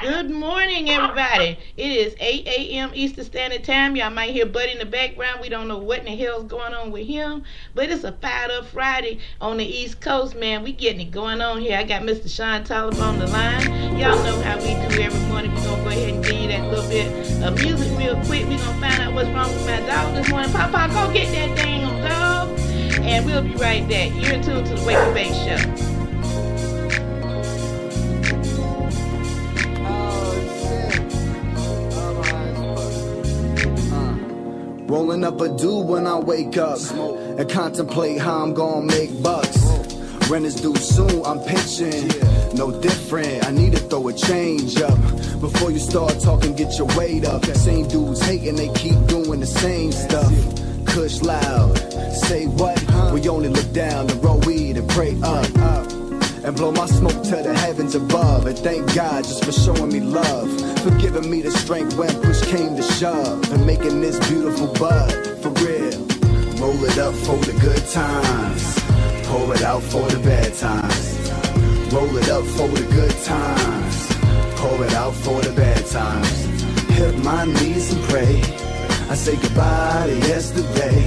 Good morning, everybody. It is 8 a.m. Eastern Standard Time. Y'all might hear Buddy in the background. We don't know what in the hell's going on with him, but it's a fired up Friday on the East Coast, man. We getting it going on here. I got Mr. Sean Tolliver on the line. Y'all know how we do every morning. We're going to go ahead and give you that little bit of music real quick. We're going to find out what's wrong with my dog this morning. Papa, go get that dang on dog. And we'll be right back. You're in tune to the Wake and Bake Show. Rolling up a do when I wake up and contemplate how I'm gonna make bucks. Rent is due soon, I'm pitching. No different, I need to throw a change up. Before you start talking, get your weight up. Same dudes hating, they keep doing the same stuff. Kush loud, say what? We only look down and roll weed and pray up. And blow my smoke to the heavens above. And thank God just for showing me love, for giving me the strength when push came to shove, and making this beautiful bud for real. Roll it up for the good times, pour it out for the bad times. Roll it up for the good times, pour it out for the bad times. Hit my knees and pray, I say goodbye to yesterday.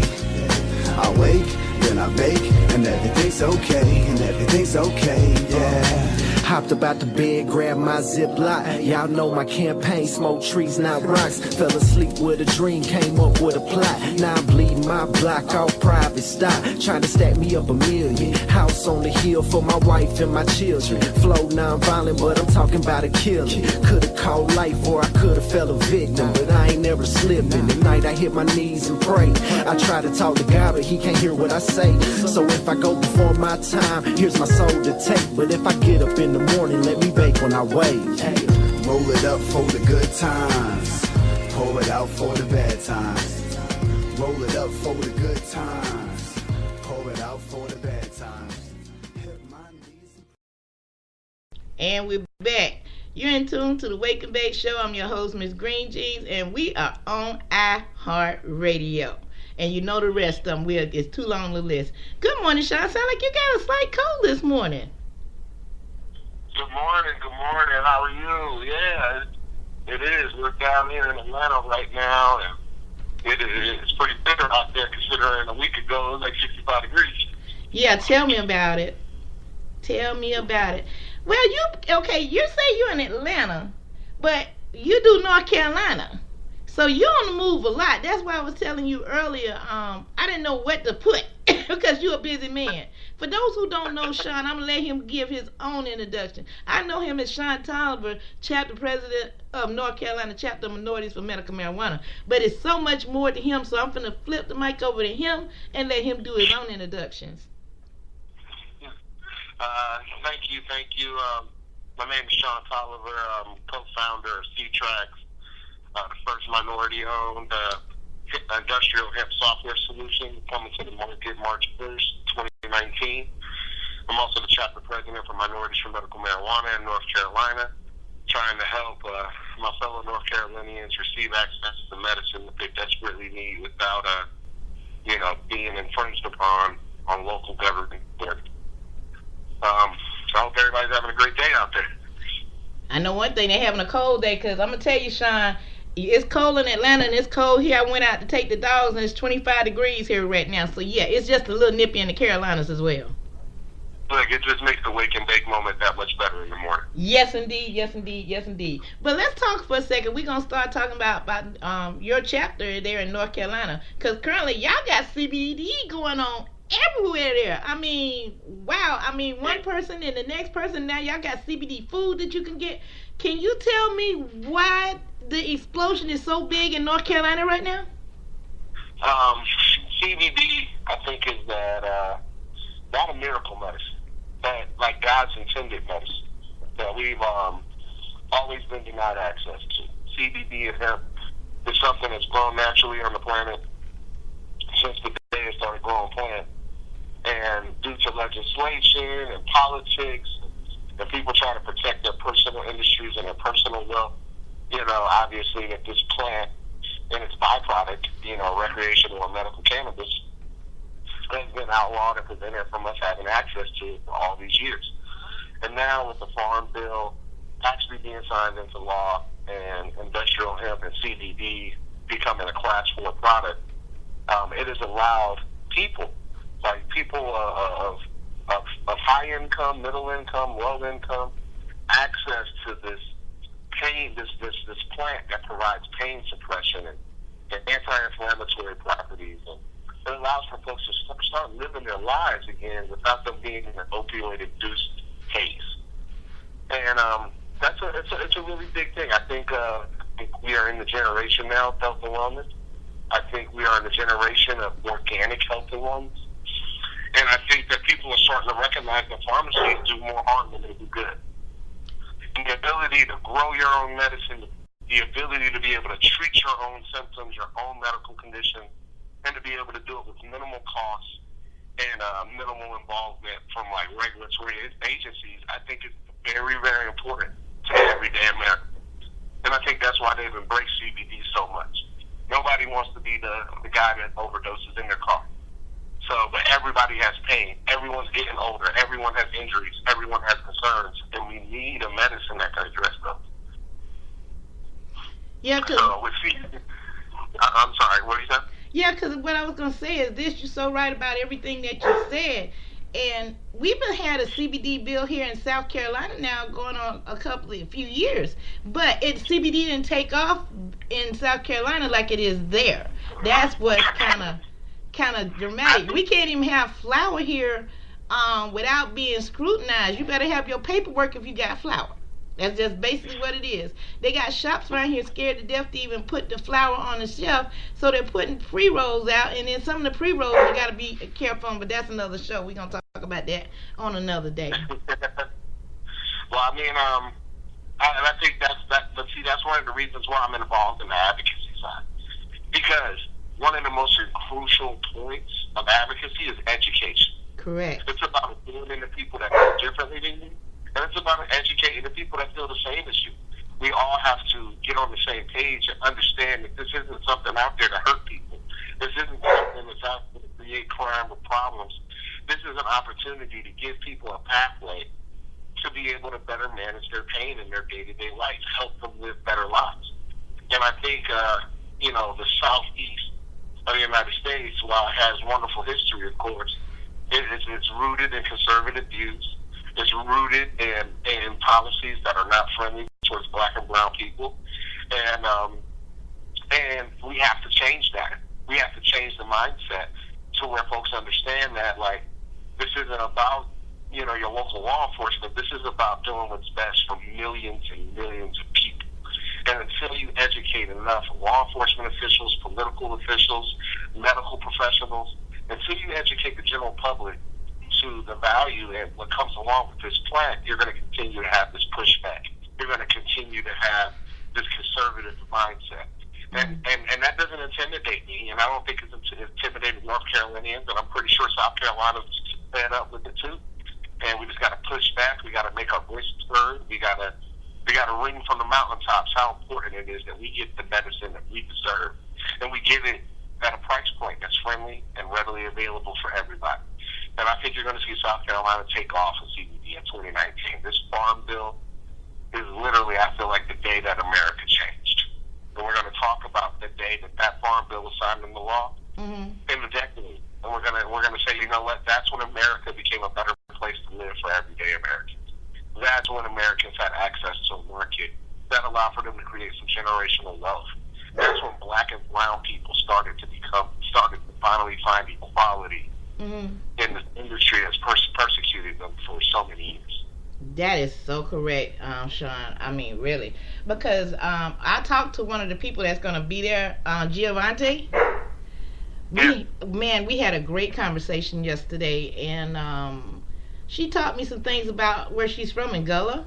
I wake, then I bake, and everything's okay, and everything's okay, yeah. Hopped up out the bed, grabbed my Ziploc. Y'all know my campaign, smoke trees, not rocks. Fell asleep with a dream, came up with a plot. Now I'm bleeding my block off private stock, trying to stack me up $1 million. House on the hill for my wife and my children. Flow non-violent, but I'm talking about a killing. Could've called life or I could've fell a victim, but I ain't never slipping. The night I hit my knees and pray. I try to talk to God, but he can't hear what I say. So if I go before my time, here's my soul to take. But if I get up in the morning, let me bake when I wake. Roll it up for the good times, pour it out for the bad times. Roll it up for the good times, pour it out for the bad times. And we're back. You're in tune to the Wake and Bake Show. I'm your host, Miss Green Jeans, and we are on iHeartRadio. And you know the rest of them. It's too long to list. Good morning, Sean. Sound like you got a slight cold this morning. Good morning. How are you? Yeah, it is. We're down here in Atlanta right now, and it's pretty bitter out there considering a week ago it was like 65 degrees. Yeah, tell me about it. Well, you say you're in Atlanta, but you do North Carolina. So you're on the move a lot. That's why I was telling you earlier, I didn't know what to put because you're a busy man. For those who don't know Sean, I'm going to let him give his own introduction. I know him as Sean Tolliver, chapter president of North Carolina, chapter of Minorities for Medical Marijuana. But it's so much more to him, so I'm going to flip the mic over to him and let him do his own introductions. Thank you. My name is Sean Tolliver. I'm co-founder of C-Tracks, the first minority-owned industrial hemp software solution coming to the market March 1st, 2019. I'm also the chapter president for Minorities for Medical Marijuana in North Carolina, trying to help my fellow North Carolinians receive access to medicine that they desperately need without, being infringed upon on local government. So I hope everybody's having a great day out there. I know one thing, they're having a cold day, because I'm going to tell you, Sean, it's cold in Atlanta and it's cold here. I went out to take the dogs and it's 25 degrees here right now. So yeah, it's just a little nippy in the Carolinas as well. Look, it just makes the wake and bake moment that much better in the morning. Yes, indeed. But let's talk for a second. We're going to start talking about your chapter there in North Carolina. Because currently y'all got CBD going on everywhere there. I mean, wow. I mean, one person and the next person, now y'all got CBD food that you can get. Can you tell me why the explosion is so big in North Carolina right now? CBD, I think, is that not a miracle medicine, but like God's intended medicine that we've always been denied access to. CBD and hemp is something that's grown naturally on the planet since the day it started growing plant. And due to legislation and politics and people trying to protect their personal industries and their personal wealth, obviously that this plant and its byproduct, recreational or medical cannabis, has been outlawed and prevented from us having access to it for all these years. And now with the Farm Bill actually being signed into law and industrial hemp and CBD becoming a Class 4 product, it has allowed people, like people of high income, middle income, low income, access to this pain, this plant that provides pain suppression and anti-inflammatory properties, and it allows for folks to start living their lives again without them being in an opioid-induced haze. And it's a really big thing. I think we are in the generation now of health and wellness. I think we are in the generation of organic health and wellness. And I think that people are starting to recognize that pharmacies do more harm than they do good. And the ability to grow your own medicine, the ability to be able to treat your own symptoms, your own medical condition, and to be able to do it with minimal costs and minimal involvement from like regulatory agencies, I think is very, very important to everyday American. And I think that's why they've embraced CBD so much. Nobody wants to be the guy that overdoses in their car. So, but everybody has pain. Everyone's getting older. Everyone has injuries. Everyone has concerns, and we need a medicine that can address those. Yeah, cause, so I'm sorry, what did you say? Yeah, because what I was going to say is this. You're so right about everything that you said. And we've had a CBD bill here in South Carolina now going on a few years. But CBD didn't take off in South Carolina like it is there. That's what's kind of dramatic. We can't even have flour here without being scrutinized. You better have your paperwork if you got flour. That's just basically what it is. They got shops around here scared to death to even put the flour on the shelf, so they're putting pre-rolls out, and then some of the pre-rolls you got to be careful on, but that's another show. We're going to talk about that on another day. Well, I mean, I think that's one of the reasons why I'm involved in the advocacy side. Because one of the most crucial points of advocacy is education. Correct. It's about appealing to people that feel differently than you, and it's about educating the people that feel the same as you. We all have to get on the same page and understand that this isn't something out there to hurt people. This isn't something that's out there to create crime or problems. This is an opportunity to give people a pathway to be able to better manage their pain in their day-to-day life, help them live better lives. And I think, the Southeast of the United States, while it has wonderful history, of course, it's rooted in conservative views. It's rooted in policies that are not friendly towards black and brown people. And we have to change that. We have to change the mindset to where folks understand that, like, this isn't about, your local law enforcement. This is about doing what's best for millions and millions of people. And until you educate enough law enforcement officials, political officials, medical professionals, until you educate the general public to the value and what comes along with this plant, you're going to continue to have this pushback. You're going to continue to have this conservative mindset. And that doesn't intimidate me, and I don't think it's intimidated North Carolinians, and I'm pretty sure South Carolina's fed up with it too. And we just got to push back. We got to make our voices heard. We got to ring from the mountaintops how important it is that we get the medicine that we deserve, and we give it at a price point that's friendly and readily available for everybody. And I think you're going to see South Carolina take off in CBD in 2019. This farm bill is literally, I feel like, the day that America changed. And we're going to talk about the day that farm bill was signed into law in the decade. And we're going to say, you know what? That's when America became a better place to live for everyday Americans. That's when Americans had access to a market that allowed for them to create some generational wealth. That's when black and brown people started to finally find equality in the industry that's persecuted them for so many years. That is so correct, Sean. I mean, really. Because I talked to one of the people that's going to be there, Giovanni. We had a great conversation yesterday, and she taught me some things about where she's from in Gullah.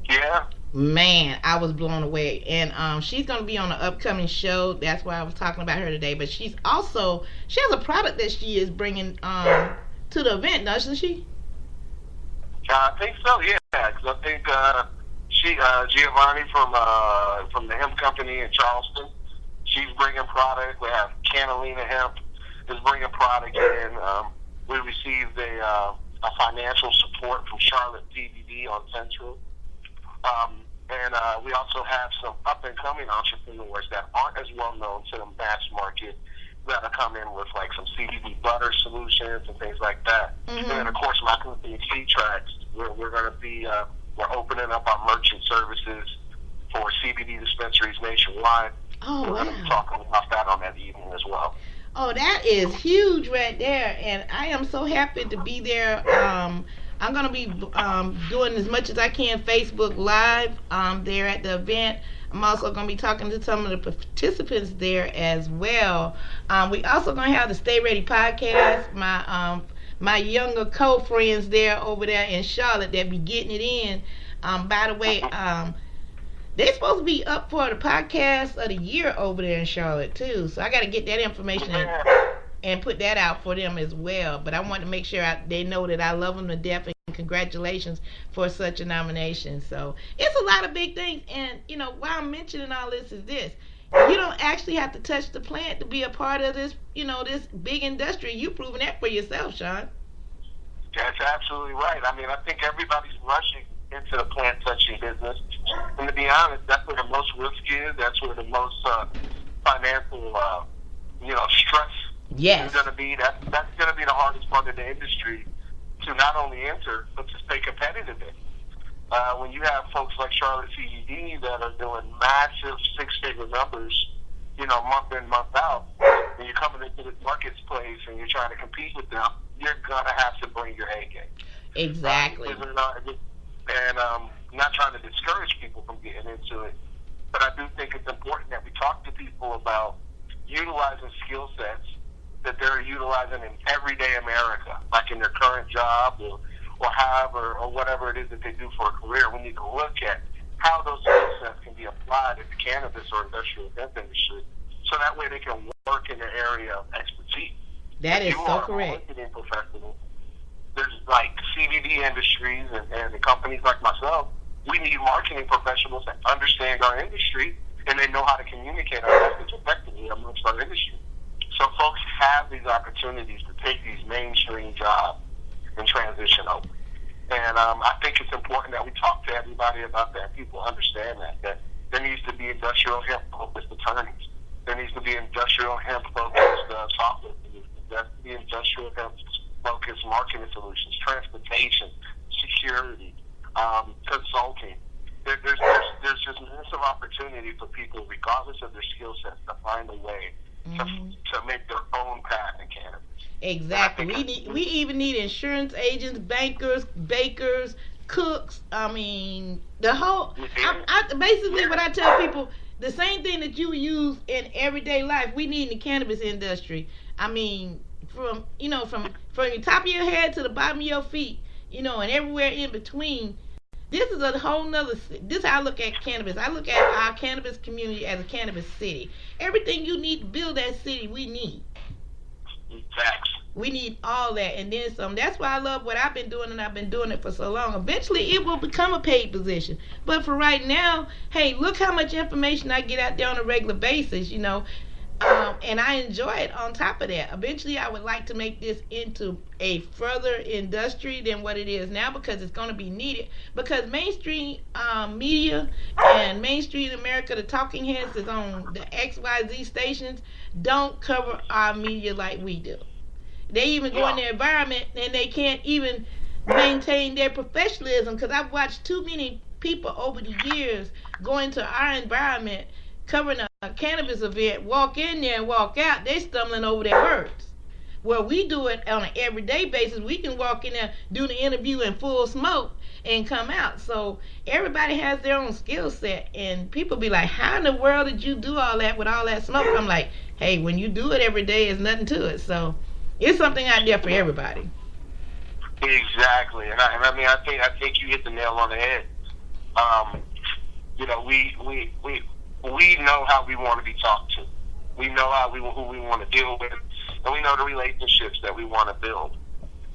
Yeah. Man, I was blown away. And she's going to be on an upcoming show. That's why I was talking about her today. But she has a product that she is bringing to the event, doesn't she? I think so, yeah. Because I think Giovanni from the hemp company in Charleston, she's bringing product. We have Catalina Hemp is bringing product in. We received a financial support from Charlotte CBD on Central. And we also have some up-and-coming entrepreneurs that aren't as well-known to the mass market that are coming with like some CBD butter solutions and things like that. And then, of course, my company, C-Tracks, we're going to be we're opening up our merchant services for CBD dispensaries nationwide. Oh, we're going to be talking about that on that evening as well. Oh, that is huge right there, and I am so happy to be there. I'm going to be doing as much as I can Facebook Live there at the event. I'm also going to be talking to some of the participants there as well. We also going to have the Stay Ready podcast. My younger co-friends there over there in Charlotte that be getting it in. By the way, they're supposed to be up for the podcast of the year over there in Charlotte too. So I got to get that information and put that out for them as well. But I want to make sure they know that I love them to death and congratulations for such a nomination. So it's a lot of big things. And, why I'm mentioning all this is this. You don't actually have to touch the plant to be a part of this, this big industry. You've proven that for yourself, Sean. That's absolutely right. I mean, I think everybody's rushing into the plant touching business. And to be honest, that's where the most risk is. That's where the most financial, stress is going to be. That's going to be the hardest part of the industry to not only enter, but to stay competitive in. When you have folks like Charlotte CBD that are doing massive six-figure numbers, month in, month out, and you're coming into this marketplace and you're trying to compete with them, you're going to have to bring your A game. Exactly. And not trying to discourage people from getting into it, but I do think it's important that we talk to people about utilizing skill sets that they're utilizing in everyday America, like in their current job or whatever it is that they do for a career. We need to look at how those skill sets can be applied in the cannabis or industrial hemp industry, so that way they can work in their area of expertise. That is so correct. If you are a marketing professional, there's like CBD industries and the companies like myself, we need marketing professionals that understand our industry and they know how to communicate our message effectively amongst our industry. So folks have these opportunities to take these mainstream jobs and transition over. And I think it's important that we talk to everybody about that. People understand that there needs to be industrial hemp-focused attorneys. There needs to be industrial hemp-focused software solutions. There needs to be industrial hemp-focused marketing solutions, transportation, security, consulting. There's just massive opportunity for people, regardless of their skill sets, to find a way to make their own path in cannabis. Exactly. We even need insurance agents, bankers, bakers, cooks. I mean, the whole. Basically, what I tell people, the same thing that you use in everyday life, we need in the cannabis industry. I mean, from the top of your head to the bottom of your feet, and everywhere in between. This is a whole nother. This is how I look at cannabis. I look at our cannabis community as a cannabis city. Everything you need to build that city, we need. Facts. We need all that and then some. That's why I love what I've been doing, and I've been doing it for so long. Eventually, it will become a paid position. But for right now, hey, look how much information I get out there on a regular basis, and I enjoy it on top of that. Eventually, I would like to make this into a further industry than what it is now, because it's going to be needed. Because mainstream media and mainstream America, the talking heads is on the XYZ stations, don't cover our media like we do. They even go in their environment and they can't even maintain their professionalism, because I've watched too many people over the years go into our environment covering a cannabis event, walk in there and walk out, they stumbling over their words. Well, we do it on an everyday basis. We can walk in there, do the interview in full smoke, and come out. So everybody has their own skill set, and people be like, how in the world did you do all that with all that smoke? I'm like, hey, when you do it every day, there's nothing to it. So it's something out there for everybody. Exactly, and I think you hit the nail on the head. We know how we want to be talked to. We know who we want to deal with, and we know the relationships that we want to build.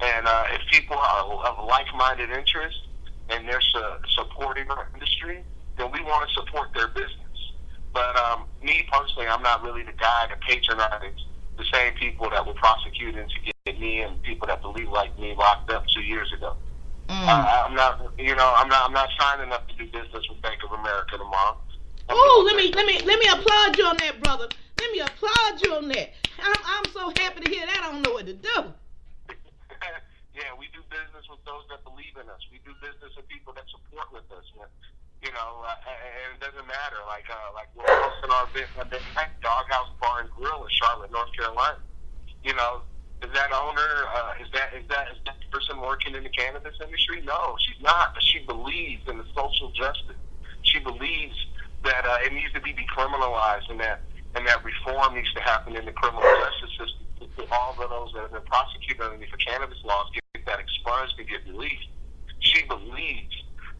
And if people are of like-minded interest and they're supporting our industry, then we want to support their business. But me personally, I'm not really the guy to patronize the same people that were prosecuting to get me and people that believe like me locked up 2 years ago. I'm not, I'm not signing up to do business with Bank of America tomorrow. Oh, let me applaud you on that, brother. Let me applaud you on that. I'm so happy to hear that. I don't know what to do. Yeah, we do business with those that believe in us. We do business with people that support with us. And it doesn't matter. Like we're hosting our event Monday night, Doghouse Bar and Grill in Charlotte, North Carolina. Is that owner? Is that person working in the cannabis industry? No, she's not. But she believes in the social justice. She believes that it needs to be decriminalized and that reform needs to happen in the criminal justice system. All of those that have been prosecuted underneath the cannabis laws get that expunged and get released. She believes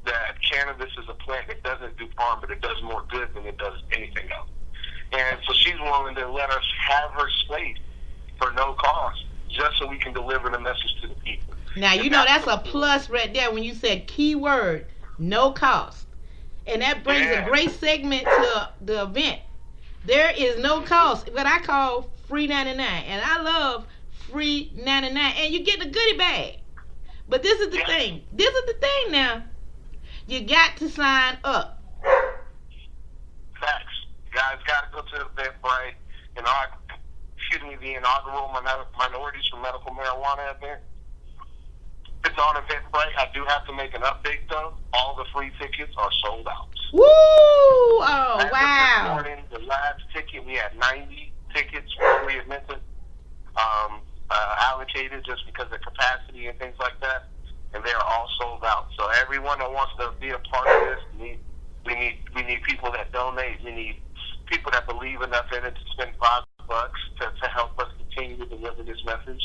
that cannabis is a plant that doesn't do harm, but it does more good than it does anything else. And so she's willing to let us have her space for no cost, just so we can deliver the message to the people. Now, that's a plus right there when you said keyword, no cost. And that brings a great segment to the event. There is no cost, what I call free 99. And I love free 99. And you get the goodie bag. But this is the thing. This is the thing now. You got to sign up. Facts. You guys got to go to the Eventbrite. The inaugural Minorities for Medical Marijuana event. It's on Eventbrite. I do have to make an update, though. All the free tickets are sold out. Woo! Oh, wow. This morning, the last ticket, we had 90 tickets fully admitted, allocated just because of capacity and things like that. And they're all sold out. So everyone that wants to be a part of this, we need people that donate. We need people that believe enough in it to spend $5 to help us continue to deliver this message.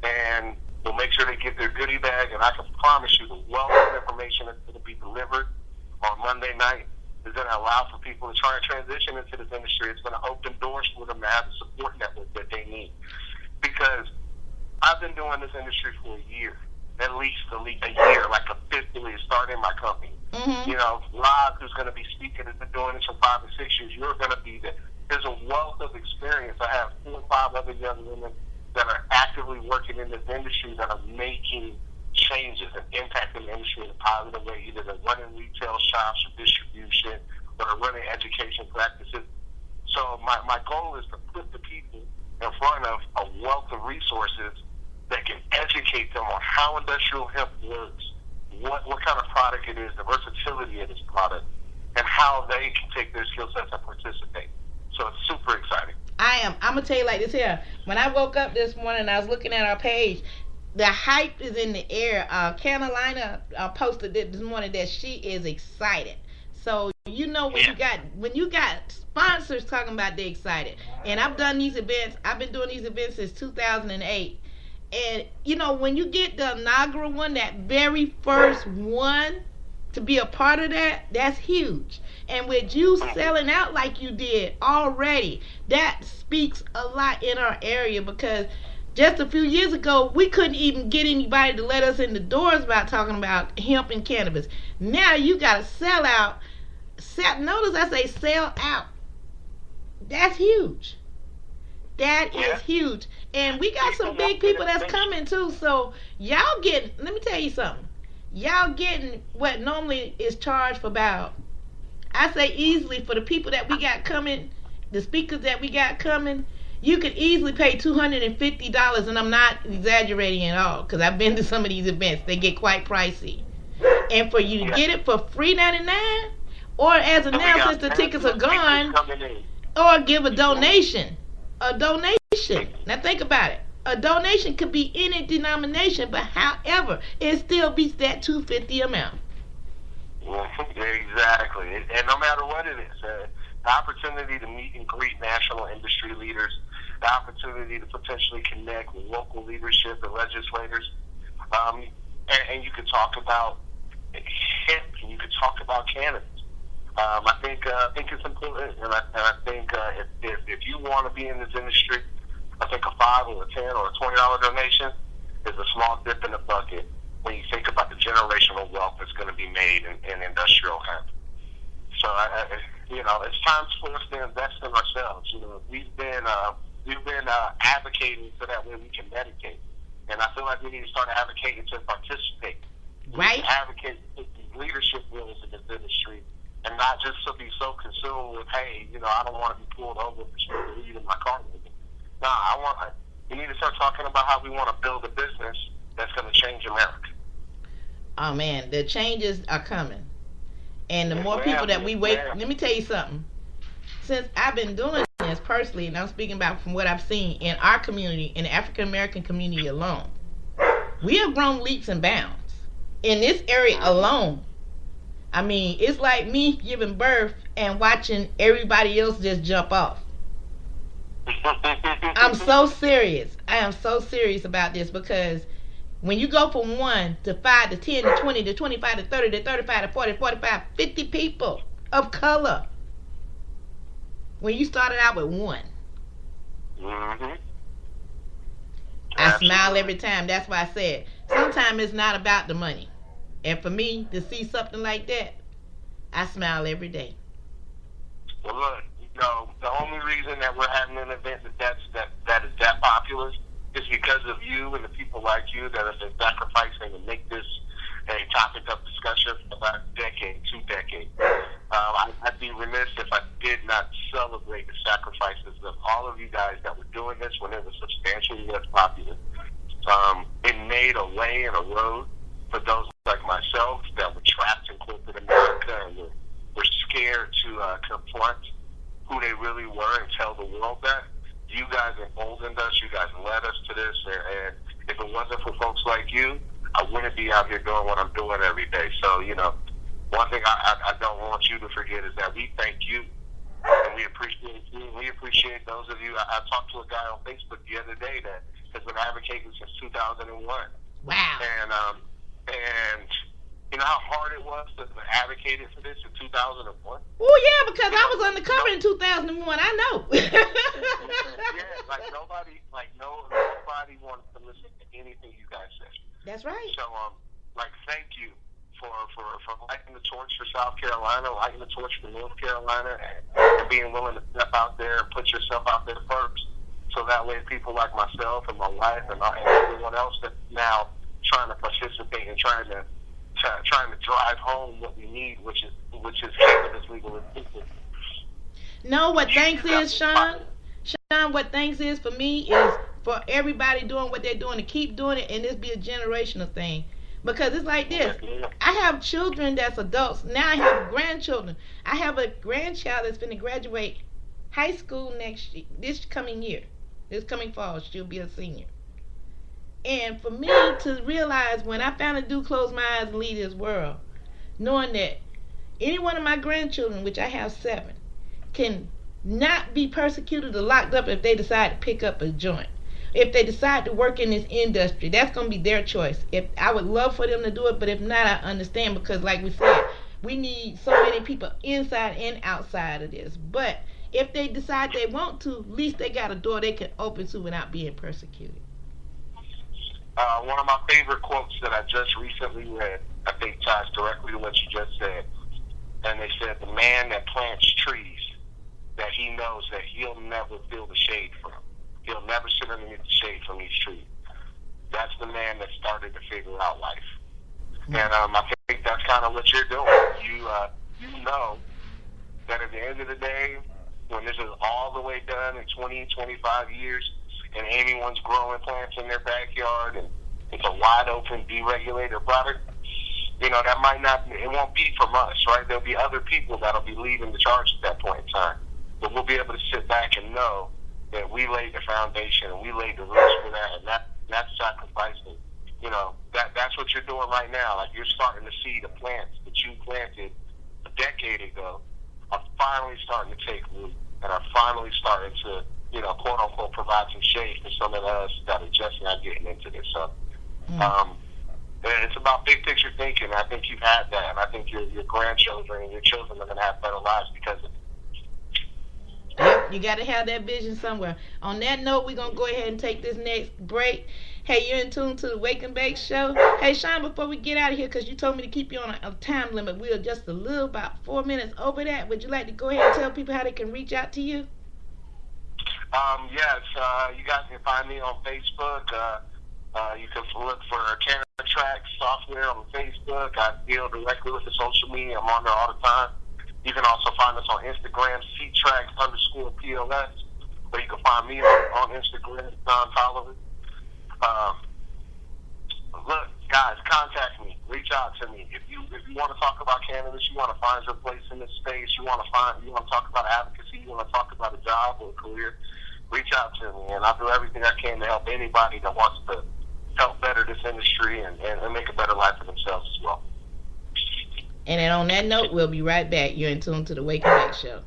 And we'll make sure they get their goodie bag. And I can promise you the wealth of information that's going to be delivered on Monday night is going to allow for people to try and transition into this industry. It's going to open doors for them to have the support network that they need. Because I've been doing this industry for a year. At least a year, like officially starting my company. Mm-hmm. Rob, who's going to be speaking, has been doing this for 5 or 6 years. You're going to be there. There's a wealth of experience. I have 4 or 5 other young women that are actively working in this industry that are making changes and impacting the industry in a positive way. Either they're running retail shops or distribution, or they're running education practices. So my goal is to put the people in front of a wealth of resources that can educate them on how industrial hemp works, what kind of product it is, the versatility of this product, and how they can take their skill sets and participate. So it's super exciting. I'm going to tell you like this here. When I woke up this morning, I was looking at our page. The hype is in the air. Carolina posted it this morning that she is excited. So when you got sponsors talking about they're excited. And I've done these events. I've been doing these events since 2008. And, when you get the inaugural one, that very first one, to be a part of that, that's huge. And with you selling out like you did already, that speaks a lot in our area, because just a few years ago, we couldn't even get anybody to let us in the doors about talking about hemp and cannabis. Now you got to sell out. Notice I say sell out. That's huge. That is huge. And we got some big people that's coming too. So y'all let me tell you something. Y'all getting what normally is charged for about, I say easily, for the people that we got coming, the speakers that we got coming, you could easily pay $250, and I'm not exaggerating at all, because I've been to some of these events. They get quite pricey. And for you to get it for free 99, or as of now, since the tickets are gone, or give a donation. A donation. Now think about it. A donation could be any denomination, but however, it still beats that $250 amount. Exactly. And no matter what it is, the opportunity to meet and greet national industry leaders, the opportunity to potentially connect with local leadership and legislators, and you could talk about hemp, and you could talk about cannabis. I think it's important, and I think if you want to be in this industry, I think a $5 or a $10 or a $20 donation is a small dip in the bucket when you think about the generational wealth that's going to be made in industrial hemp. So it's time for us to invest in ourselves. We've been advocating so that way we can medicate, and I feel like we need to start advocating to participate. We Right. advocate for these leadership roles in this industry, and not just to be so consumed with, hey, I don't want to be pulled over for smoking weed in my car. Nah, we need to start talking about how we want to build a business that's going to change America. Oh man, the changes are coming, and the more people that we wait. Let me tell you something. Since I've been doing this personally, and I'm speaking about from what I've seen in our community, in the African American community alone, we have grown leaps and bounds in this area alone. I mean, it's like me giving birth and watching everybody else just jump off. I'm so serious. I am so serious about this, because when you go from 1 to 5 to 10 to 20 to 25 to 30 to 35 to 40 to 45, 50 people of color, when you started out with 1. Mm-hmm. I smile every time. That's why I said sometimes it's not about the money. And for me to see something like that, I smile every day. Well, look, the only reason that we're having an event that is that popular is because of you and the people like you that have been sacrificing to make this a topic of discussion for about a decade, 2 decades. I'd be remiss if I did not celebrate the sacrifices of all of you guys that were doing this when it was substantially less popular. It made a way and a road for those like myself that were trapped in corporate America and were scared to confront who they really were and tell the world that. You guys emboldened us. You guys led us to this. And if it wasn't for folks like you, I wouldn't be out here doing what I'm doing every day. So, one thing I don't want you to forget is that we thank you. And we appreciate you. We appreciate those of you. I talked to a guy on Facebook the other day that has been advocating since 2001. Wow. And you know how hard it was to advocate for this in 2001? Oh, yeah, because I was on the cover in 2001. I know. Yeah, nobody wanted to listen to anything you guys said. That's right. So, thank you for lighting the torch for South Carolina, lighting the torch for North Carolina, and being willing to step out there and put yourself out there first. So that way people like myself and my wife and everyone else that's now trying to participate and trying to drive home what we need, which is cannabis legalization. No, what thanks is, Sean, what thanks is for me is for everybody doing what they're doing to keep doing it, and this be a generational thing. Because it's like this. I have children that's adults. Now I have grandchildren. I have a grandchild that's going to graduate high school this coming fall. She'll be a senior. And for me to realize when I finally do close my eyes and leave this world, knowing that any one of my grandchildren, which I have 7, can not be persecuted or locked up if they decide to pick up a joint. If they decide to work in this industry, that's going to be their choice. If I would love for them to do it, but if not, I understand, because like we said, we need so many people inside and outside of this. But if they decide they want to, at least they got a door they can open to without being persecuted. One of my favorite quotes that I just recently read, I think ties directly to what you just said. And they said, the man that plants trees that he knows that he'll never feel the shade from. He'll never sit underneath the shade from these trees. That's the man that started to figure out life. And I think that's kind of what you're doing. You know that at the end of the day, when this is all the way done in 20, 25 years, and anyone's growing plants in their backyard, and it's a wide open, deregulated product, that might not, it won't be from us, right? There'll be other people that'll be leading the charge at that point in time. But we'll be able to sit back and know that we laid the foundation and we laid the roots for that, and that's sacrificing. That's what you're doing right now. Like, you're starting to see the plants that you planted a decade ago are finally starting to take root and are finally starting to, quote unquote, provide some shade for some of us that are just not getting into this. So, it's about big picture thinking. I think you've had that, and I think your grandchildren and your children are going to have better lives because of it. Yep, you got to have that vision somewhere. On that note, we're going to go ahead and take this next break. Hey, you're in tune to the Wake and Bake Show. Hey, Sean, before we get out of here, because you told me to keep you on a time limit, we're just about 4 minutes over that. Would you like to go ahead and tell people how they can reach out to you? Yes, you guys can find me on Facebook. You can look for Karen track software on Facebook. I deal directly with the social media. I'm on there all the time. You can also find us on Instagram, ctracks_POS, or you can find me on Instagram, Don Tolliver. Look, guys, contact me. Reach out to me. If you want to talk about cannabis, you want to find your place in this space, you want to talk about advocacy, you want to talk about a job or a career, reach out to me, and I'll do everything I can to help anybody that wants to help better this industry and make a better life for themselves as well. And then on that note, we'll be right back. You're in tune to the Wake and Bake Show.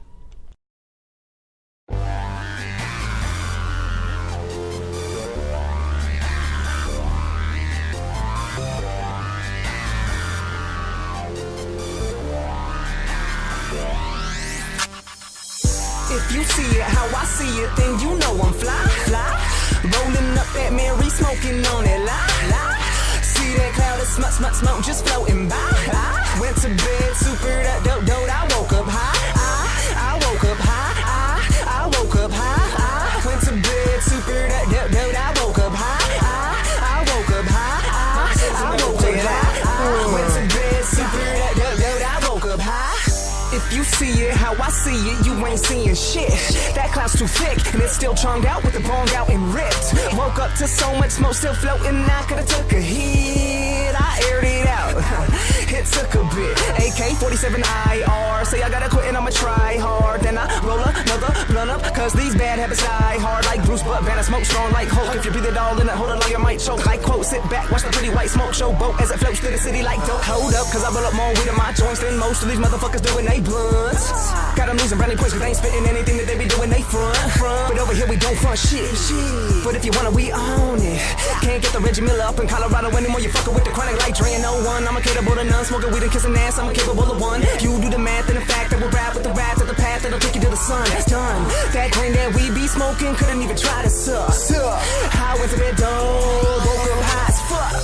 If you see it how I see it, then you know I'm fly. Rolling up that Mary, smoking on it, See that cloud of smoke just floating by. Went to bed super dope, I woke up high. I woke up high. I woke up high. Went to bed super dope, I woke up high. I woke up high. I woke up high. Went to bed super dope, I woke up high. If you see it how I see it, you ain't seeing shit. That cloud's too thick, and it's still churned out with the bong out and ripped. Woke up to so much smoke still floating, I could've took a hit. I aired it out, it took a bit. AK-47 IR, say I gotta quit and I'ma try hard. Then I roll another blunt up, cause these bad habits die hard. Like Bruce Buck, man, I smoke strong like Hulk. If you breathe it all in it, hold it like you might choke. Like quote, sit back, watch the pretty white smoke show boat as it floats through the city like dope. Hold up, cause I roll up more weed in my joints than most of these motherfuckers do when they blunts. Got them losing brownie points cause they ain't spitting anything that they be doing, they front. But over here we don't front shit. But if you wanna, we own it. Can't get the Reggie Miller up in Colorado anymore, you fucking with the chronic like Dre and no one. I'm capable to none, smoking weed and kissing ass, I'm capable of one. You do the math and the fact that we'll rap with the rap to the path that'll take you to the sun. It's done. That green that we be smoking couldn't even try to suck. I went to bed dope, woke up high as fuck.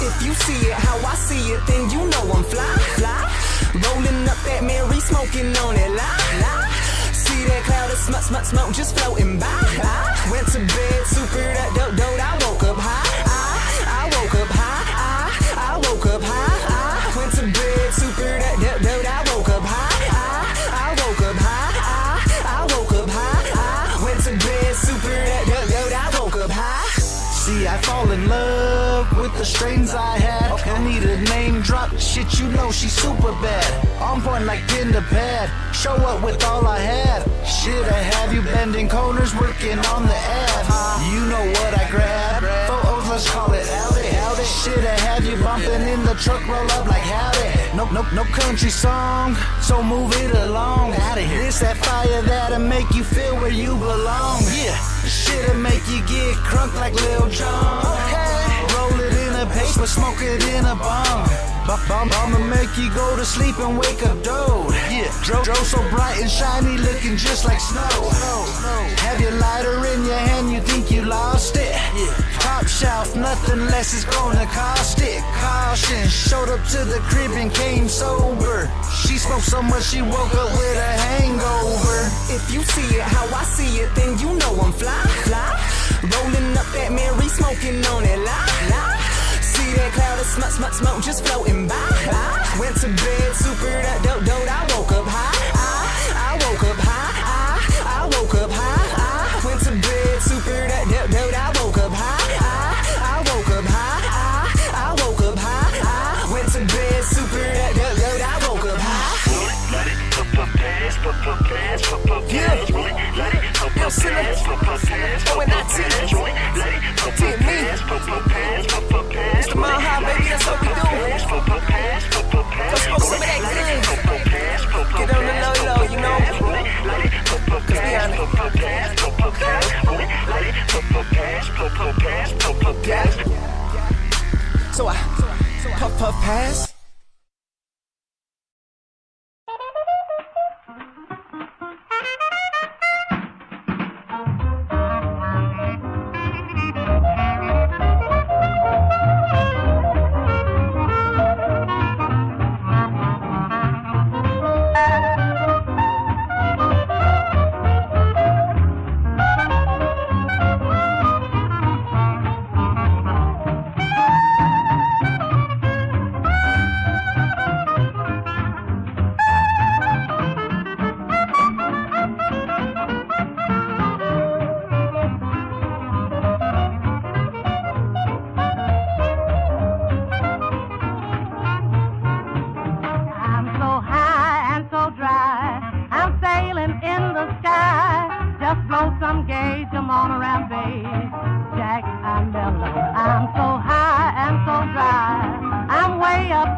If you see it how I see it, then you know I'm fly. Rolling up that Mary, smoking on it, See that cloud of smoke just floating by. Went to bed super dope, I woke up high. I woke up high. I woke up high. Went to bed super dope, I woke up high. I woke up high. I woke up high. Went to bed super dope, I woke up high. See, I fall in love with the strains I had. I need a name drop, shit, you know she's super bad. On point like pin to pad, show up with all I have. Shit, I have you bending corners, working on the ab. You know what I grab, photos, let's call it howdy. Shit, I have you bumping in the truck, roll up like howdy. No country song, so move it along. Outta here. This that fire that'll make you feel where you belong. Yeah, shit'll make you get crunk like Lil Jon. Okay. Roll it in a paper, smoke it in a bong. I'ma make you go to sleep and wake up dope. Yeah, drove so bright and shiny, looking just like snow. Have your lighter in your hand, you think you lost it. Yeah. Top shelf, nothing less is gonna cost it. Caution, showed up to the crib and came sober. She smoked so much she woke up with a hangover. If you see it how I see it, then you know I'm fly. Rolling up that Mary, smoking on it, See that cloud of smoke just floating by. Went to bed super dope, I woke up high. I woke up high. I woke up high. Went to bed super dope, I woke up high. I woke up high. I woke up high. Went to bed super dope, I woke up high. Yeah. Yo, Sinner, O-N-I-T, did me. It's the Mile High, baby, that's what we do. Go smoke some of that good. Get on the low, you know. Cause we on it. So I puff pass.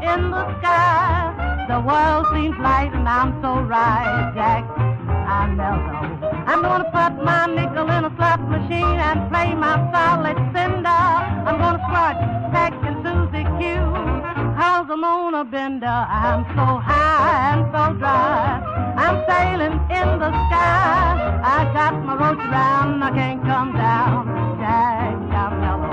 in the sky. The world seems light and I'm so right, Jack. I'm mellow. I'm gonna put my nickel in a slot machine and play my solid cinder. I'm gonna start packing Susie Q, 'cause I'm on a bender. I'm so high and so dry. I'm sailing in the sky. I got my roach around, I can't come down. Jack, I'm mellow.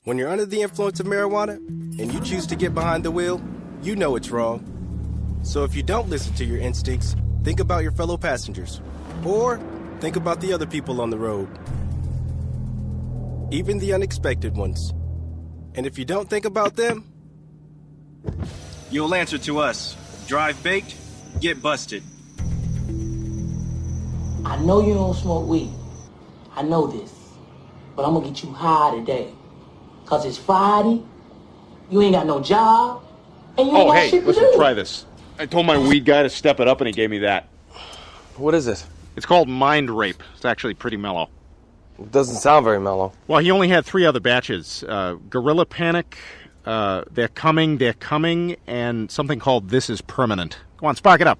When you're under the influence of marijuana and you choose to get behind the wheel, you know it's wrong. So if you don't listen to your instincts, think about your fellow passengers. Or think about the other people on the road. Even the unexpected ones. And if you don't think about them, you'll answer to us. Drive baked, get busted. I know you don't smoke weed. I know this. But I'm gonna get you high today. 'Cause it's Friday, you ain't got no job, and you ain't got shit to listen, do. try this. I told my weed guy to step it up, and he gave me that. What is it? It's called Mind Rape. It's actually pretty mellow. It doesn't sound very mellow. Well, he only had 3 other batches. Gorilla Panic, They're Coming, and something called This Is Permanent. Go on, spark it up.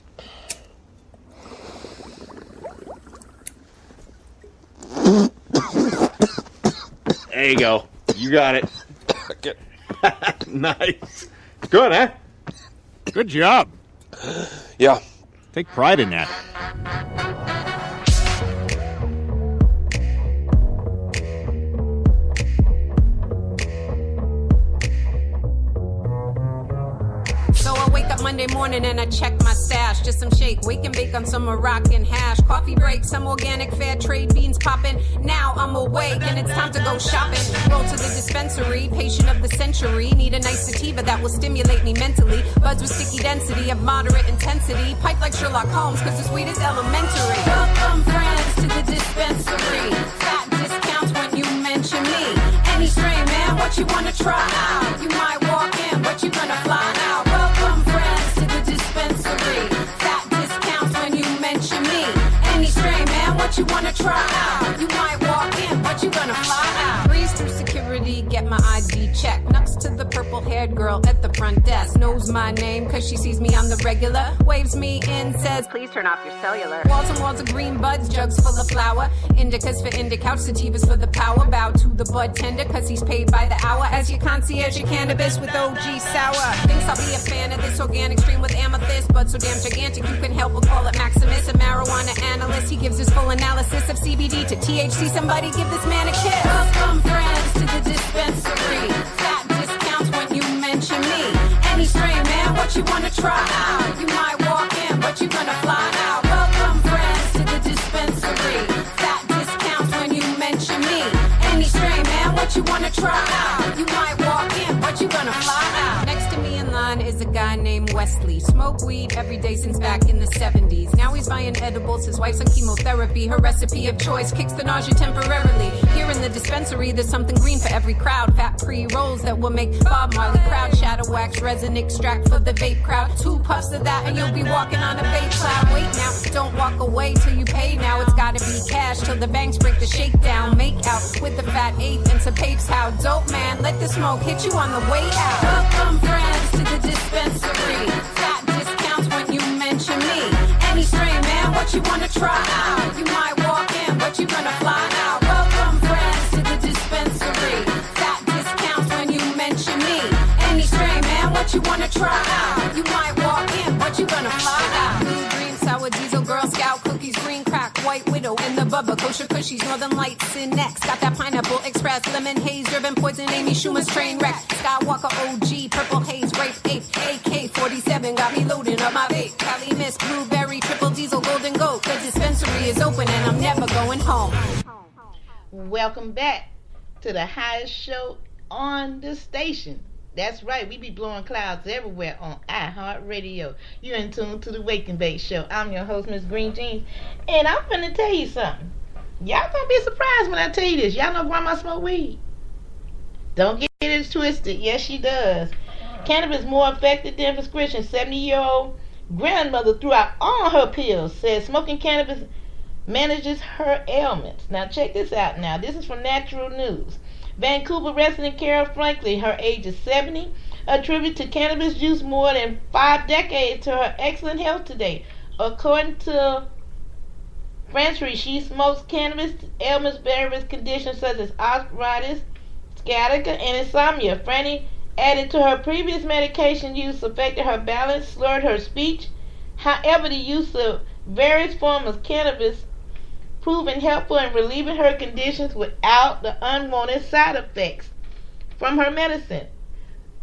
There you go. You got it. Nice. Good, huh? Good job. Yeah. Take pride in that. So I wake up Monday morning and I check my stash. Just some shake, wake and bake on some Moroccan hash. Coffee break, some organic fair trade beans popping. Now I'm awake and it's time to go shopping. Roll to the dispensary, patient of the century. Need a nice sativa that will stimulate me mentally. Buds with sticky density of moderate intensity. Pipe like Sherlock Holmes, cause this weed is elementary. Welcome friends to the dispensary. Fat discounts when you mention me. Any strain, man, what you wanna try out? You might walk in, but you gonna fly out. Welcome friends to the dispensary. Fat discounts when you mention me. Any strain, man, what you wanna try out? You might walk in, but you gonna fly out. Breeze through security, get my ID check. Next to the purple-haired girl at the front desk. Knows my name, cause she sees me on the regular. Waves me in, says, please turn off your cellular. Walls and walls of green buds, jugs full of flour. Indicas for indica, sativas for the power. Bow to the bud tender, cause he's paid by the hour. As your concierge, your cannabis with OG sour. Thinks I'll be a fan of this organic stream with amethyst. Bud so damn gigantic, you can help but call it Maximus. A marijuana analyst, he gives his full analysis of CBD to THC. Somebody give this man a kiss. Welcome friends to the dispensary. Fat discounts when you mention me. Any strain, man, what you wanna try out? You might walk in, but you gonna fly out. Welcome friends to the dispensary. Fat discounts when you mention me. Any strain, man, what you wanna try out? You might walk in, but you gonna fly out. Next to me in line is a guy named Wesley. Smoke weed every day since back in the 70s. Now he's buying edibles, his wife's on chemotherapy. Her recipe of choice kicks the nausea temporarily. Here in the dispensary, there's something green for every crowd. Fat pre-rolls that will make Bob Marley proud. Shadow wax, resin extract for the vape crowd. 2 puffs of that and you'll be walking on a vape cloud. Wait now, don't walk away till you pay now. It's gotta be cash till the banks break the shakedown. Make out with the fat eighth and some papes. How dope, man, let the smoke hit you on the way out. Welcome friends to the dispensary. Fat discounts when you mention me. Any strain, man, what you wanna try out? You might walk in, but you gonna fly out. Welcome friends to the dispensary. Fat discounts when you mention me. Any strain, man, what you wanna try out? You might walk in, but you gonna fly out. Blue, green, sour, diesel, Girl Scout, cookies, green crack, white widow, and the bubba, kosher cushies, Northern Lights, in next. Got that Pineapple Express, lemon haze, driven poison, Amy Schumer's train wreck. Skywalker OG, purple haze, grape 8, AK-47, got me loading up my vape. Cali Miss, blueberry, triple diesel, golden goat. The dispensary is open and I'm never going home. Welcome back to the highest show on the station. That's right. We be blowing clouds everywhere on iHeartRadio. You're in tune to the Wake and Bake Show. I'm your host, Miss Green Jeans. And I'm finna tell you something. Y'all gonna be surprised when I tell you this. Y'all know Grandma smoke weed. Don't get it twisted. Yes, she does. Cannabis more effective than prescription. 70-year-old grandmother threw out all her pills. Says smoking cannabis manages her ailments. Now check this out now. This is from Natural News. Vancouver resident Carol Franklin, her age is 70, attributed to cannabis use more than 5 decades to her excellent health today. According to Franklin, she smokes cannabis ailments, various conditions such as arthritis, sciatica, and insomnia. Franny added to her previous medication use affected her balance, slurred her speech. However, the use of various forms of cannabis proven helpful in relieving her conditions without the unwanted side effects from her medicine.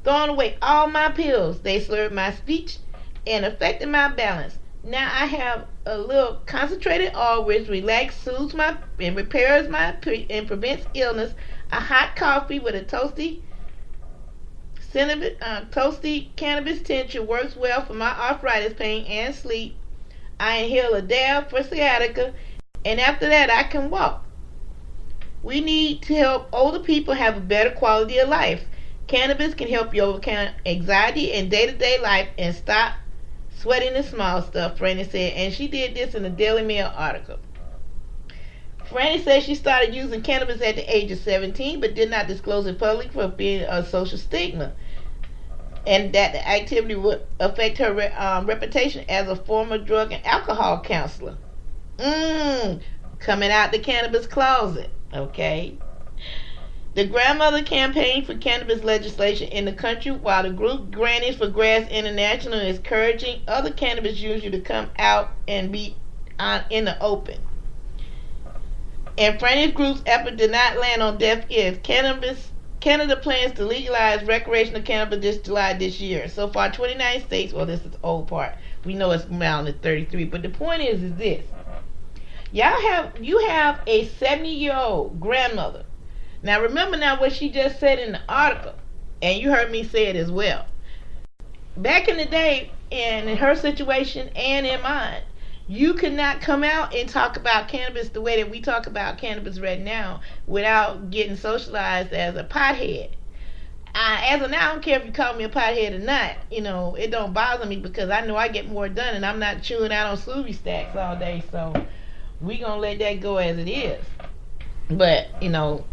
Throwing away all my pills, they slurred my speech and affected my balance. Now I have a little concentrated oil which relaxes, soothes my and repairs my and prevents illness. A hot coffee with a toasty cannabis tincture works well for my arthritis pain and sleep. I inhale a dab for sciatica, and after that I can walk. We need to help older people have a better quality of life. Cannabis can help you overcome anxiety in day-to-day life and stop sweating the small stuff, Franny said, and she did this in a Daily Mail article. Franny said she started using cannabis at the age of 17 but did not disclose it publicly for being a social stigma, and that the activity would affect her reputation as a former drug and alcohol counselor. Coming out the cannabis closet, okay? The grandmother campaigned for cannabis legislation in the country, while the group Grannies for Grass International is encouraging other cannabis users to come out and be in the open. And Franny's group's effort did not land on deaf ears. Canada plans to legalize recreational cannabis this July this year. So far, 29 states. Well, this is the old part. We know it's around to 33. But the point is this: you have a 70-year-old grandmother. Now remember now what she just said in the article, and you heard me say it as well. Back in the day, and in her situation and in mine, you could not come out and talk about cannabis the way that we talk about cannabis right now without getting socialized as a pothead. As of now, I don't care if you call me a pothead or not. You know, it don't bother me because I know I get more done, and I'm not chewing out on Slurpee stacks all day. So we gonna let that go as it is. But you know,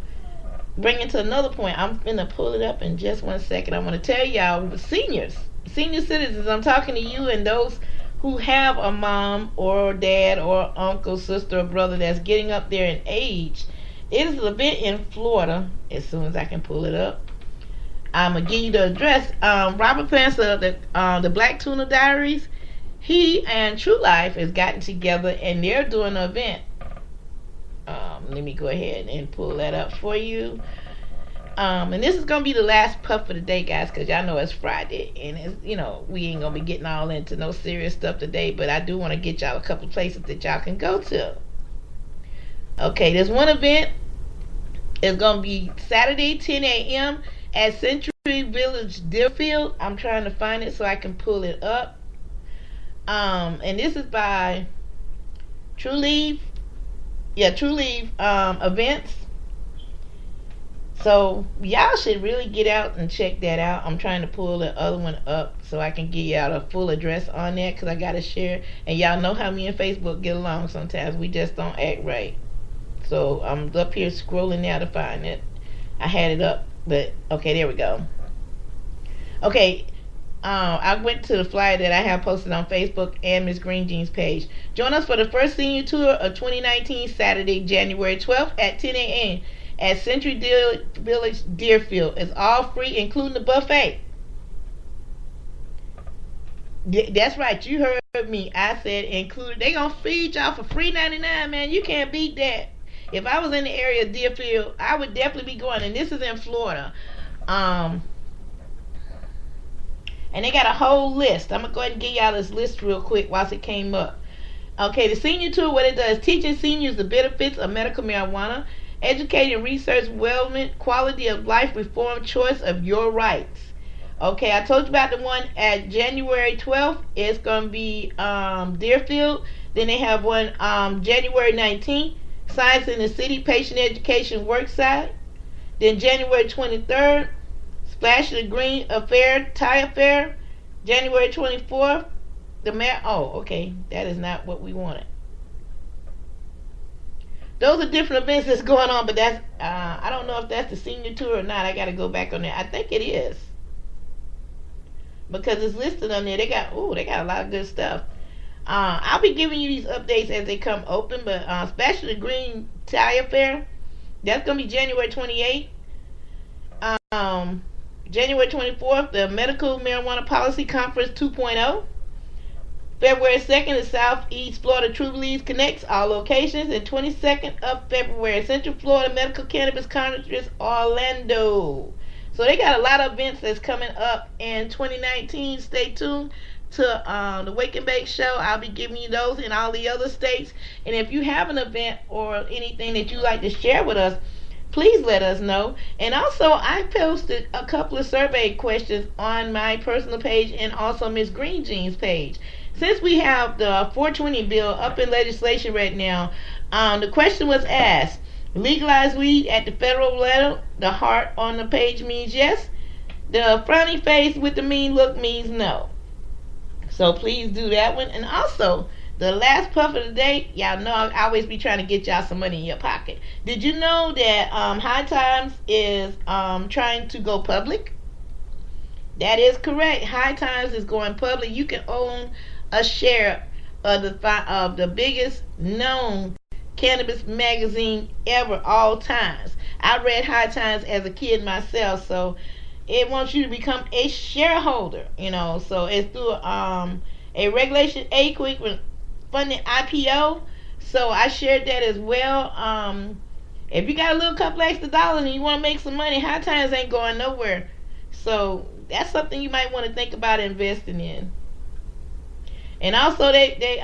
bring it to another point. I'm gonna pull it up in just 1 second. I want to tell y'all, senior citizens. I'm talking to you and those who have a mom or dad or uncle, sister, or brother that's getting up there in age. It is an event in Florida. As soon as I can pull it up, I'm gonna give you the address. Robert Pence of the Black Tuna Diaries, he and True Life has gotten together and they're doing an event. Let me go ahead and pull that up for you. And this is gonna be the last puff for the day, guys, because y'all know it's Friday, and it's, you know, we ain't gonna be getting all into no serious stuff today, but I do want to get y'all a couple places that y'all can go to. Okay, there's one event. It's gonna be Saturday, 10 a.m. at Century Village, Deerfield. I'm trying to find it so I can pull it up. And this is by True Leaf Events. So y'all should really get out and check that out. I'm trying to pull the other one up so I can give y'all a full address on that, because I gotta share. And y'all know how me and Facebook get along sometimes. We just don't act right. So I'm up here scrolling now to find it. I had it up, but okay, there we go. Okay, I went to the flyer that I have posted on Facebook and Miss Green Jeans page. Join us for the first senior tour of 2019, Saturday, January 12th at 10 a.m. at Century Village, Deerfield. It's all free, including the buffet. That's right, you heard me. I said included. They gonna feed y'all for free $3.99, man. You can't beat that. If I was in the area of Deerfield, I would definitely be going. And this is in Florida. And they got a whole list. I'm gonna go ahead and give y'all this list real quick whilst it came up. Okay, the senior tour, what it does, teaching seniors the benefits of medical marijuana, educating research, wellness, quality of life, reform, choice of your rights. Okay, I told you about the one at January 12th. It's going to be Deerfield. Then they have one January 19th, Science in the City, Patient Education Worksite. Then January 23rd, Splash of the Green Affair, Tie Affair. January 24th, the mayor. Oh, okay, that is not what we wanted. Those are different events that's going on, but that's I don't know if that's the senior tour or not. I got to go back on there. I think it is, because it's listed on there. They got a lot of good stuff. I'll be giving you these updates as they come open, but especially the Green Tie Affair, that's going to be January 28th. January 24th, the Medical Marijuana Policy Conference 2.0. February 2nd, the Southeast Florida True Believes Connects, all locations. And 22nd of February, Central Florida Medical Cannabis Conference, Orlando. So they got a lot of events that's coming up in 2019. Stay tuned to the Wake and Bake Show. I'll be giving you those in all the other states. And if you have an event or anything that you'd like to share with us, please let us know. And also, I posted a couple of survey questions on my personal page and also Miss Green Jean's page. Since we have the 420 bill up in legislation right now, the question was asked: legalize weed at the federal level. The heart on the page means yes. The frowny face with the mean look means no. So please do that one. And also, the last puff of the day, y'all know I always be trying to get y'all some money in your pocket. Did you know that High Times is trying to go public? That is correct. High Times is going public. You can own a share of the biggest known cannabis magazine ever, all times. I read High Times as a kid myself, so it wants you to become a shareholder. So it's through a Regulation A quick funded IPO. So I shared that as well. If you got a little couple extra dollars and you want to make some money, High Times ain't going nowhere. So that's something you might want to think about investing in. And also they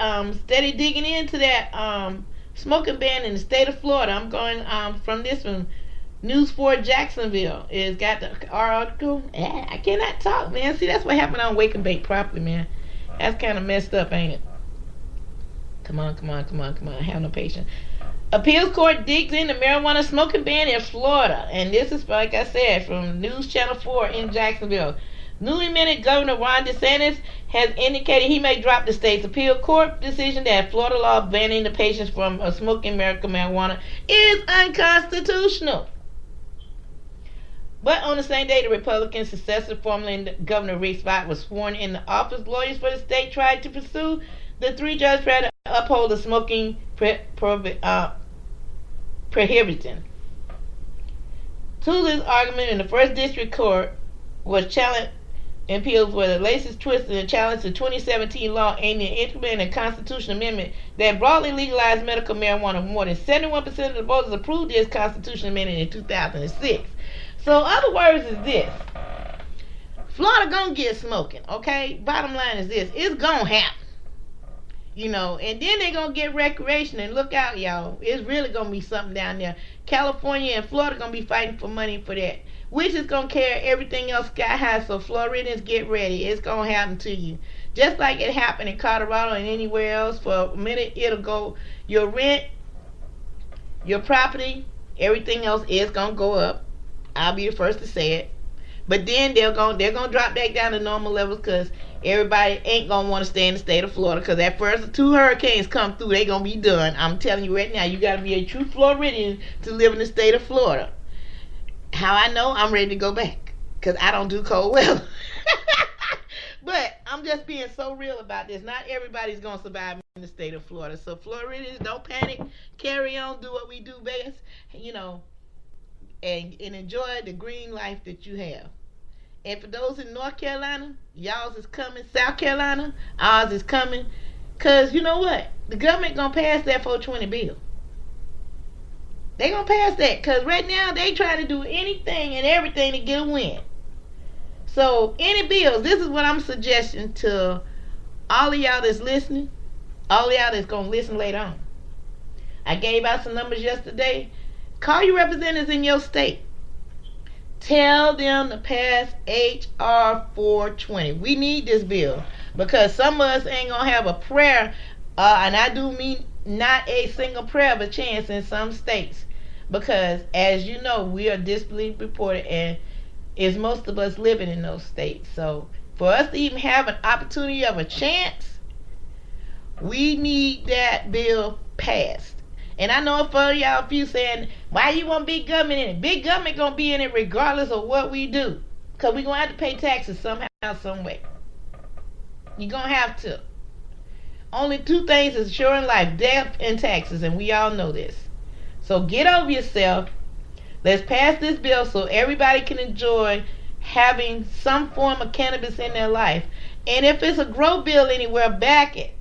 steady digging into that smoking ban in the state of Florida. I'm going from this one. News 4 Jacksonville is got the article. I cannot talk, man. See, that's what happened on Wake and Bake properly, man. That's kind of messed up, ain't it? Come on. Have no patience. Appeals court digs in the marijuana smoking ban in Florida. And this is, like I said, from News Channel 4 in Jacksonville. Newly minted Governor Ron DeSantis has indicated he may drop the state's appeal court decision that Florida law banning the patients from smoking medical marijuana is unconstitutional. But on the same day, the Republican successor, formerly Governor Rick Scott, was sworn in the office. Lawyers for the state tried to pursue the three-judge tried to uphold the smoking prohibition. Tula's argument in the first district court was challenged in appeals were the latest twist in the challenge to 2017 law aiming at implementing a constitutional amendment that broadly legalized medical marijuana. More than 71% of the voters approved this constitutional amendment in 2006. So, other words is this: Florida gonna get smoking, okay? Bottom line is this: it's gonna happen, and then they gonna get recreation. And look out, y'all! It's really gonna be something down there. California and Florida gonna be fighting for money for that, which is gonna carry everything else sky high. So, Floridians, get ready. It's gonna happen to you, just like it happened in Colorado and anywhere else. For a minute, it'll go. Your rent, your property, everything else is gonna go up. I'll be the first to say it. But then they're gonna drop back down to normal levels because everybody ain't gonna want to stay in the state of Florida, because that first 2 hurricanes come through, they gonna be done. I'm telling you right now, you gotta be a true Floridian to live in the state of Florida. How I know? I'm ready to go back because I don't do cold weather. But I'm just being so real about this. Not everybody's gonna survive in the state of Florida. So Floridians, don't panic. Carry on. Do what we do best. And enjoy the green life that you have. And for those in North Carolina, y'all's is coming. South Carolina, ours is coming. Because you know what? The government going to pass that 420 bill. They going to pass that. Because right now, they trying to do anything and everything to get a win. So, any bills, this is what I'm suggesting to all of y'all that's listening. All of y'all that's going to listen later on. I gave out some numbers yesterday. Call your representatives in your state. Tell them to pass H.R. 420. We need this bill because some of us ain't gonna have a prayer, and I do mean not a single prayer of a chance in some states, because as you know, we are disbelief reported, and it's most of us living in those states. So for us to even have an opportunity of a chance, we need that bill passed. And I know for y'all, if you saying, why you want big government in it? Big government gonna be in it regardless of what we do, because we gonna have to pay taxes somehow, some way. You're gonna have to. Only two things is sure in life: death and taxes, and we all know this. So get over yourself. Let's pass this bill so everybody can enjoy having some form of cannabis in their life. And if it's a grow bill anywhere, back it.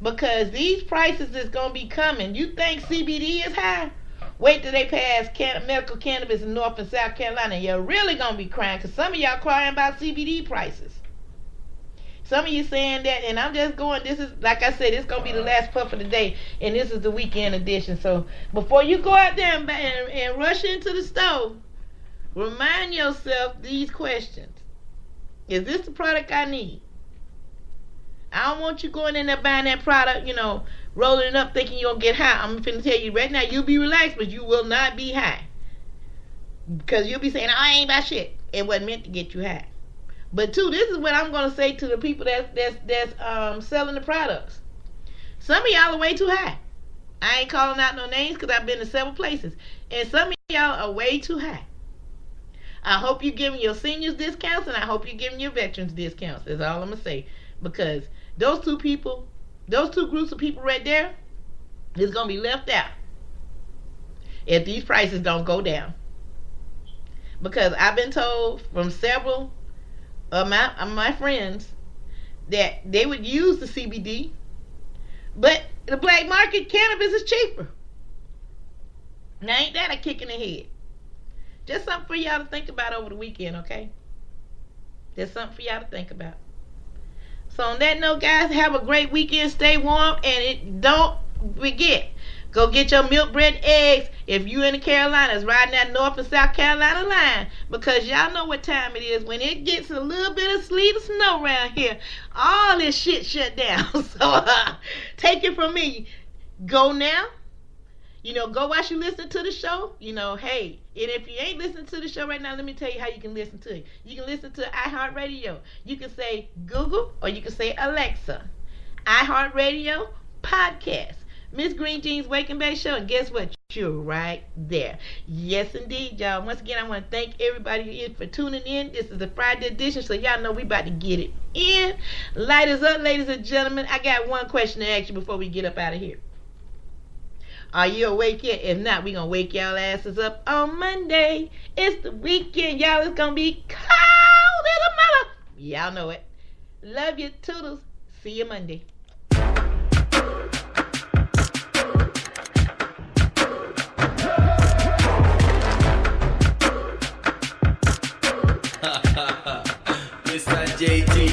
Because these prices is going to be coming. You think CBD is high? Wait till they pass medical cannabis in North and South Carolina. You're really going to be crying, because some of y'all crying about CBD prices. Some of you saying that, and I'm just going, this is, like I said, it's going to be the last puff of the day, and this is the weekend edition. So before you go out there and rush into the store, remind yourself these questions. Is this the product I need? I don't want you going in there buying that product, rolling it up thinking you're going to get high. I'm finna tell you right now, you'll be relaxed, but you will not be high. Because you'll be saying, I ain't about shit. It wasn't meant to get you high. But two, this is what I'm going to say to the people that's selling the products. Some of y'all are way too high. I ain't calling out no names because I've been to several places. And some of y'all are way too high. I hope you're giving your seniors discounts, and I hope you're giving your veterans discounts. That's all I'm going to say. Because those two groups of people right there is going to be left out if these prices don't go down. Because I've been told from several of my friends that they would use the CBD, but the black market cannabis is cheaper. Now ain't that a kick in the head? Just something for y'all to think about over the weekend, okay? Just something for y'all to think about. So on that note, guys, have a great weekend. Stay warm, and don't forget, go get your milk, bread, and eggs if you in the Carolinas, riding that North and South Carolina line, because y'all know what time it is. When it gets a little bit of sleet or snow around here, all this shit shut down. So take it from me. Go now. Go while you listen to the show. Hey, and if you ain't listening to the show right now, let me tell you how you can listen to it. You can listen to iHeartRadio. You can say Google, or you can say Alexa. iHeartRadio podcast. Miss Green Jean's Wake and Bake Show. And guess what? You're right there. Yes, indeed, y'all. Once again, I want to thank everybody for tuning in. This is the Friday edition, so y'all know we about to get it in. Light us up, ladies and gentlemen. I got one question to ask you before we get up out of here. Are you awake yet? If not, we gonna wake y'all asses up on Monday. It's the weekend, y'all. It's gonna be cold as a mother. Y'all know it. Love you, toodles. See you Monday. Mr. JT.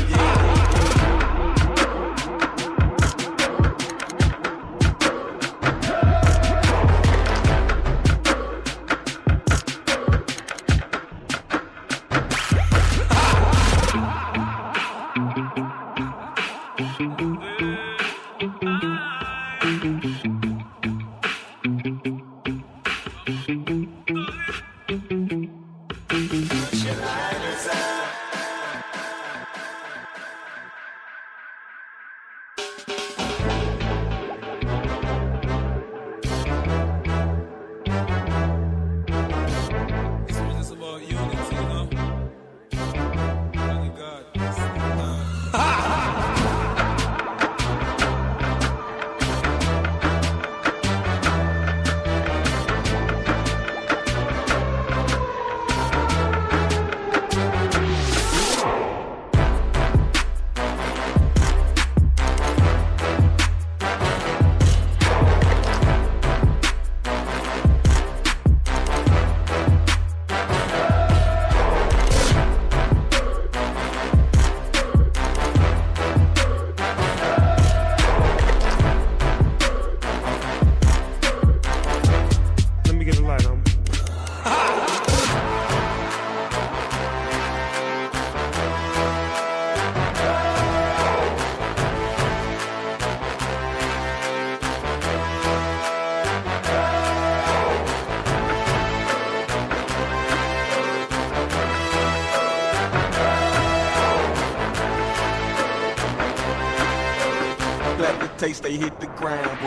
case they hit the ground.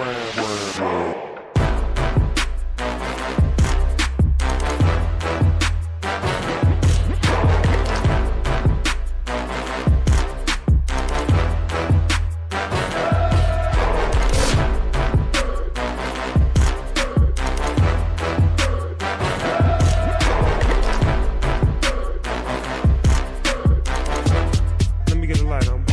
Let me get a light on.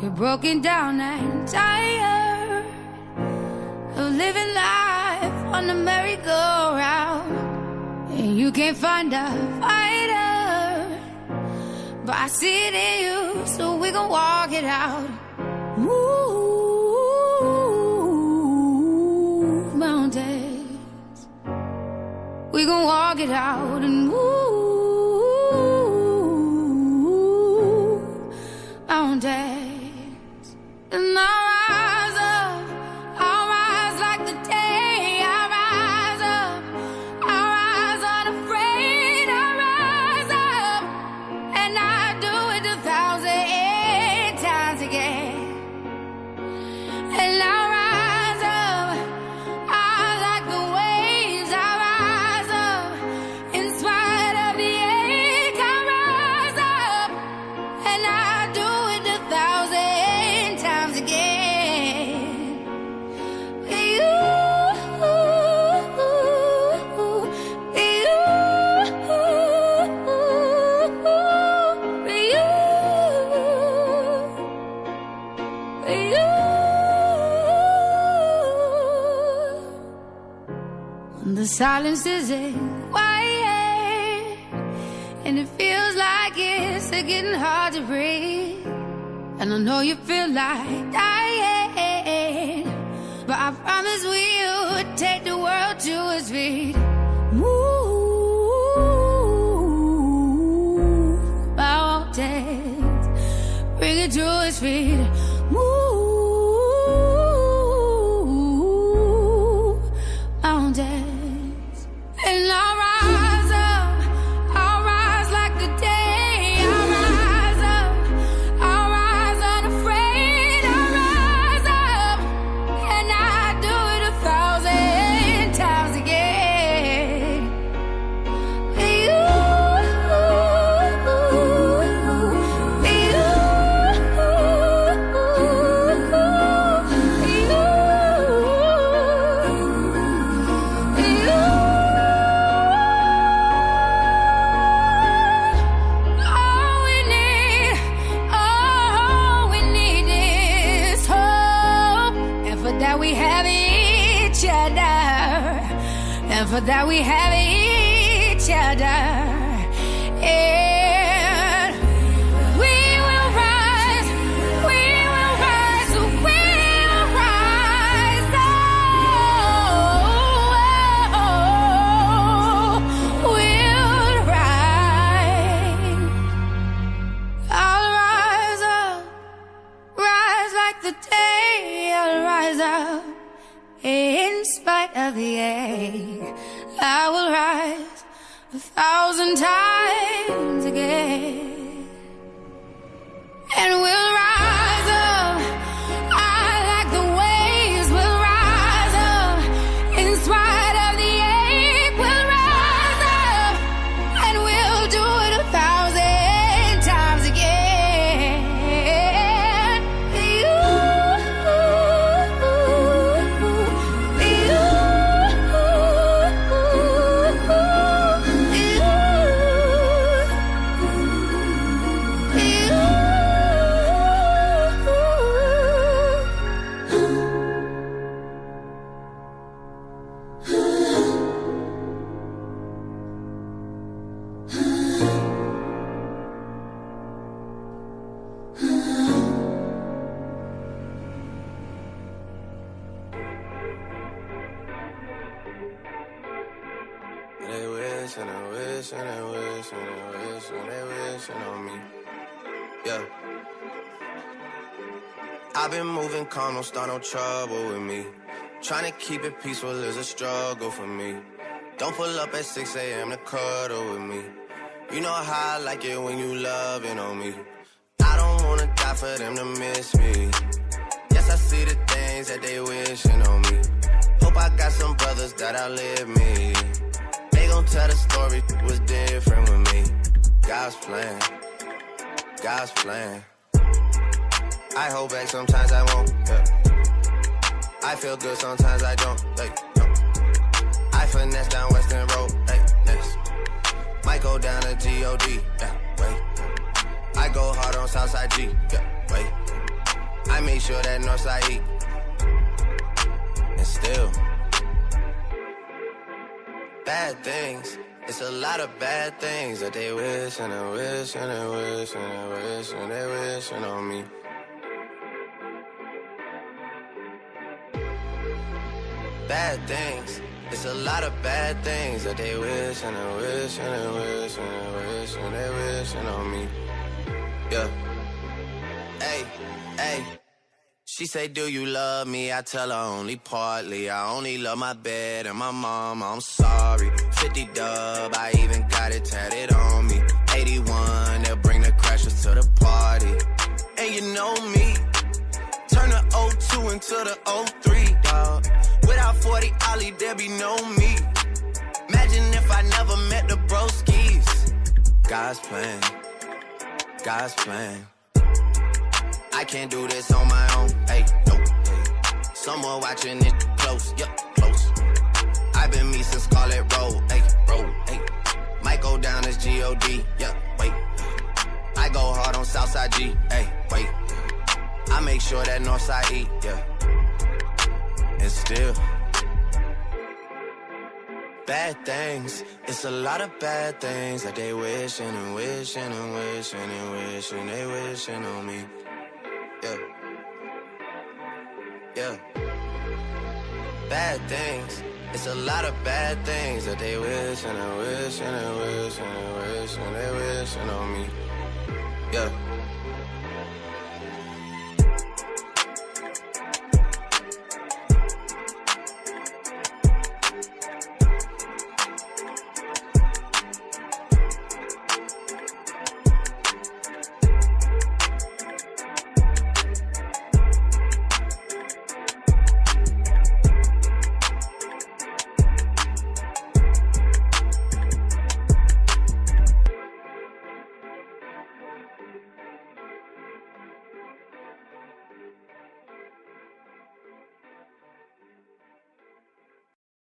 You're broken down and tired of living life on the merry-go-round, and you can't find a fighter, but I see it in you, so we gon' walk it out. Move mountains, we gon' walk it out and move mountains. And I'll rise up, I'll rise like the day. I'll rise up, I'll rise unafraid. I'll rise up, and I'll do it 1,000 times again. And I'll rise up, I'll like the waves. I'll rise up, in spite of the ache. I'll rise up, and I'll do it 1,000 times again. The silence isn't quiet, and it feels like it's getting hard to breathe. And I know you feel like dying, but I promise we'll take the world to its feet. Move mountains, bring it to its feet. Move mountains. And I'll rise up, I'll rise like the day. I'll rise up, I'll rise unafraid. I'll rise up, and I'll do it 1,000 times again. And for that we have each other. And we will rise, we will rise, we will rise. Oh, we'll rise. I'll rise up, rise like the day. I'll rise up. In spite of the ache, I will rise 1,000 times again. And we'll rise up, I like the waves. We'll rise up, in spite of the ache. We'll rise up, and we'll do it 1,000 times again. You wish and they wish and they wish and they wish and they wishing on me. Yeah. I've been moving calm, don't start no trouble with me. Trying to keep it peaceful is a struggle for me. Don't pull up at 6 a.m. to cuddle with me. You know how I like it when you loving on me. I don't wanna die for them to miss me. Yes, I see the things that they wishing on me. Hope I got some brothers that outlive me. They gon' tell the story was different with me. God's plan, God's plan. I hold back, sometimes I won't, yeah. I feel good, sometimes I don't, like, no. I finesse down Western Road, like, next. Might go down to G.O.D., yeah, wait. I go hard on Southside G, yeah, wait. I make sure that Northside E. And still, bad things. It's a lot of bad things that they wish and they wish and they wish and they wish and they wishing on me. Bad things. It's a lot of bad things that they wish and they wish and they wish and they wish and they wishing on me. Yeah. Hey, hey. She say, do you love me? I tell her only partly. I only love my bed and my mom. I'm sorry. 50 dub, I even got it tatted on me. 81, they'll bring the crashers to the party. And you know me. Turn the 02 into the 03, dog. Without 40 Ollie, there be no me. Imagine if I never met the broskies. God's plan, God's plan. I can't do this on my own, hey, no, hey. Someone watching it close, yup, close. I've been me since Scarlet Road, hey, road, hey. Might go down as G.O.D., yeah, wait. I go hard on Southside G, hey, wait. I make sure that Northside E, yeah. And still, bad things. It's a lot of bad things that they wishing and wishing and wishing and wishing they wishing on me. Yeah. Yeah. Bad things. It's a lot of bad things that they wish and they wish and they wish and they wish and they wishing on me. Yeah.